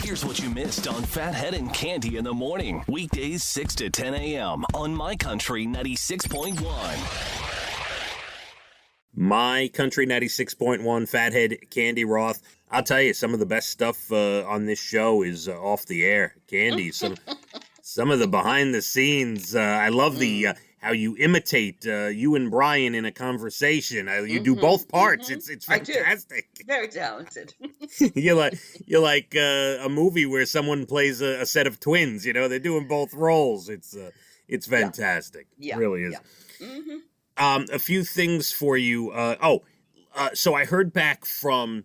Here's what you missed on Phathead and Cande in the morning. Weekdays 6 to 10 a.m. on My Country 96.1. My Country 96.1, Phathead, Cande Roth. I'll tell you, some of the best stuff on this show is off the air. Cande, some of the behind the scenes. I love the how you imitate you and Brian in a conversation. You do both parts. It's fantastic. Very talented. You're like a movie where someone plays a set of twins. You know, they're doing both roles. It's fantastic. Yeah. It really is. Yeah. A few things for you. So I heard back from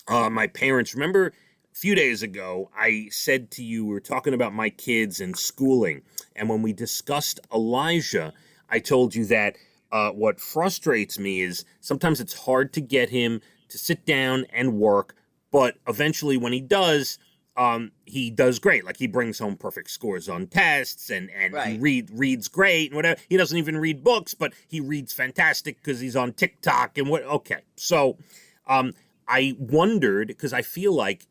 my parents. Remember, a few days ago, I said to you, we were talking about my kids and schooling. And when we discussed Elijah, I told you that what frustrates me is sometimes it's hard to get him to sit down and work. But eventually when he does great. Like, he brings home perfect scores on tests, and Right. he reads great and whatever. He doesn't even read books, but he reads fantastic because he's on TikTok and what. Okay, so I wondered, because I feel like,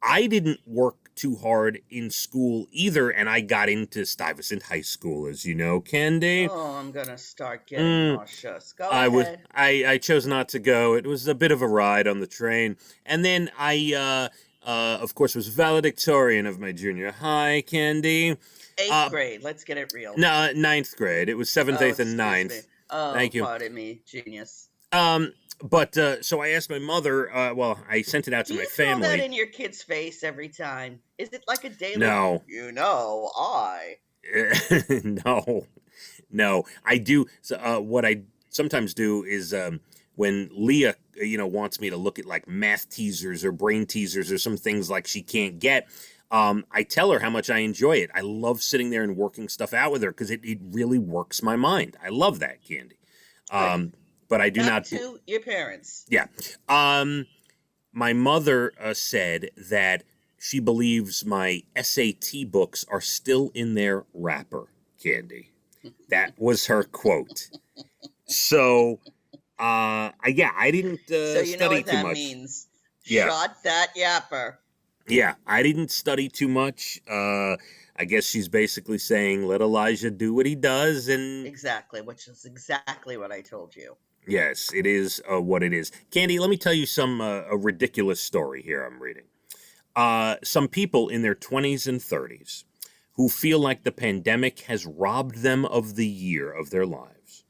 I didn't work too hard in school either, and I got into Stuyvesant High School, as you know, Cande. Oh, I'm gonna start getting nauseous. Go ahead. I chose not to go. It was a bit of a ride on the train, and then I of course, was valedictorian of my junior high, Cande. 8th grade. Let's get it real. No, 9th grade. It was 7th, 8th, and 9th. Me. Oh, Thank you. Pardon me, genius. But so I asked my mother. I sent it out to Do my you throw family. that in your kid's face every time? Is it like a daily? No. I. No. I do. So, what I sometimes do is when Leah, wants me to look at like math teasers or brain teasers or some things like she can't get. I tell her how much I enjoy it. I love sitting there and working stuff out with her because it really works my mind. I love that, Cande. But I do not to your parents. Yeah. My mother said that she believes my SAT books are still in their wrapper, Cande. That was her quote. So, I didn't So you know study what too that much. means. Yeah. Shot that yapper. Yeah, I didn't study too much. I guess she's basically saying, let Elijah do what he does, and Exactly, which is exactly what I told you. yes, it is what it is. Cande, let me tell you a ridiculous story here I'm reading. Some people in their 20s and 30s who feel like the pandemic has robbed them of the year of their lives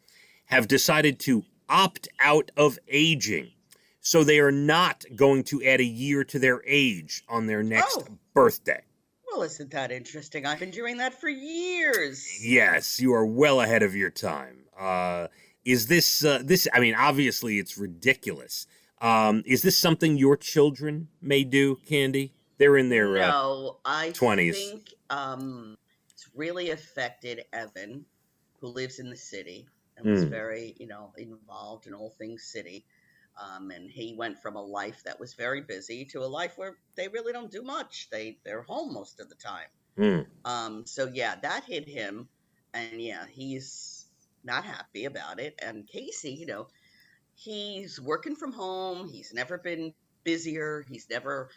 have decided to opt out of aging. So they are not going to add a year to their age on their next birthday. Well, isn't that interesting? I've been doing that for years. Yes, you are well ahead of your time. Is this, I mean, obviously it's ridiculous. Is this something your children may do, Cande? They're in their No, I 20s. think it's really affected Evan, who lives in the city and was very, involved in all things city. And he went from a life that was very busy to a life where they really don't do much. They're home most of the time. So yeah, that hit him, and yeah, he's not happy about it. And Casey, he's working from home. He's never been busier. He's never,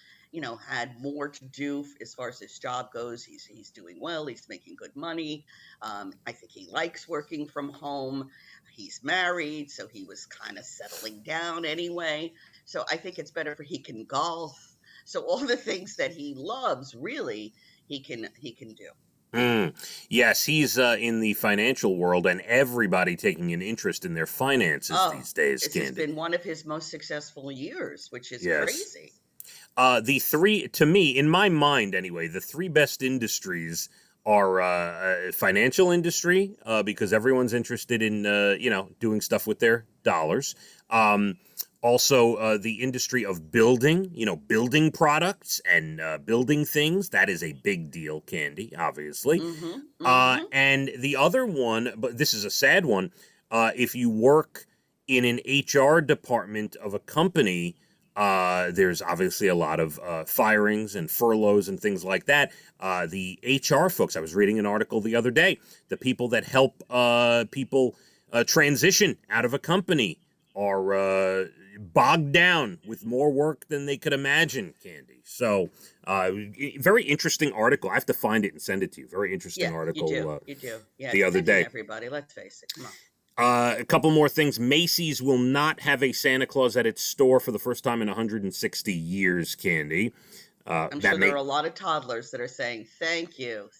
had more to do as far as his job goes. He's doing well. He's making good money. I think he likes working from home. He's married, so he was kind of settling down anyway. So I think it's better for he can golf. So all the things that he loves, really, he can do. Yes, he's in the financial world, and everybody taking an interest in their finances these days, This Cande. has been one of his most successful years, which is crazy. The three, to me, in my mind anyway, the three best industries are financial industry, because everyone's interested in, doing stuff with their dollars. Also, the industry of building, building products and building things. That is a big deal, Cande, obviously. And the other one, but this is a sad one, if you work in an HR department of a company, there's obviously a lot of firings and furloughs and things like that. The HR folks, I was reading an article the other day, the people that help people transition out of a company are bogged down with more work than they could imagine, Candy. So, very interesting article. I have to find it and send it to you. Very interesting article. You do. Yeah, the other day. Everybody, let's face it. Come on. A couple more things. Macy's will not have a Santa Claus at its store for the first time in 160 years, Candy. I'm sure there are a lot of toddlers that are saying, thank you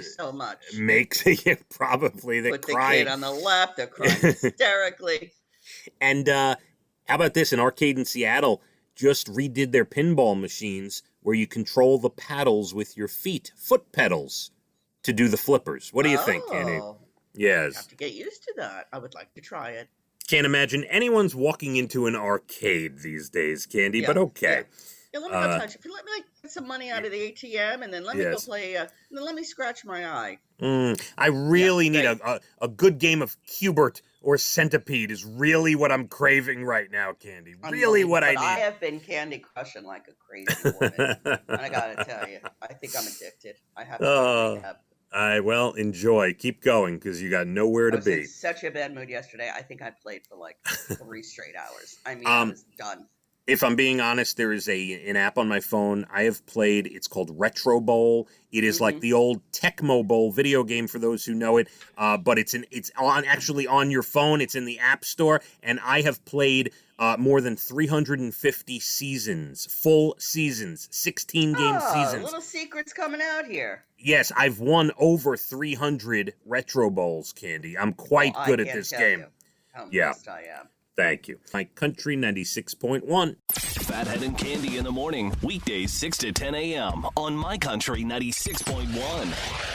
so much. Makes it probably. They're crying. The kid on the left, they're crying hysterically. And how about this? An arcade in Seattle just redid their pinball machines where you control the paddles with your feet, foot pedals, to do the flippers. What do you think, Candy? Yes. I have to get used to that. I would like to try it. Can't imagine anyone's walking into an arcade these days, Candy, but okay. Yeah, let me go touch it. Let me get some money out of the ATM, and then let me go play. And then let me scratch my eye. I really need a good game of Cubert or Centipede is really what I'm craving right now, Candy. Really what I need. I have been Candy crushing like a crazy woman. And I gotta tell you, I think I'm addicted. I have to enjoy. Keep going, because you got nowhere to be. I was in such a bad mood yesterday. I think I played for like 3 straight hours. I mean, I was done. If I'm being honest, there is an app on my phone I have played. It's called Retro Bowl. It is like the old Tecmo Bowl video game for those who know it, but it's on your phone. It's in the App Store, and I have played more than 350 seasons, full seasons, 16-game seasons. Little secrets coming out here. Yes, I've won over 300 Retro Bowls, Candy. I'm quite good at this game. How impressed I am. Thank you. My Country 96.1. Phathead and Cande in the morning, weekdays 6 to 10 a.m. on My Country 96.1.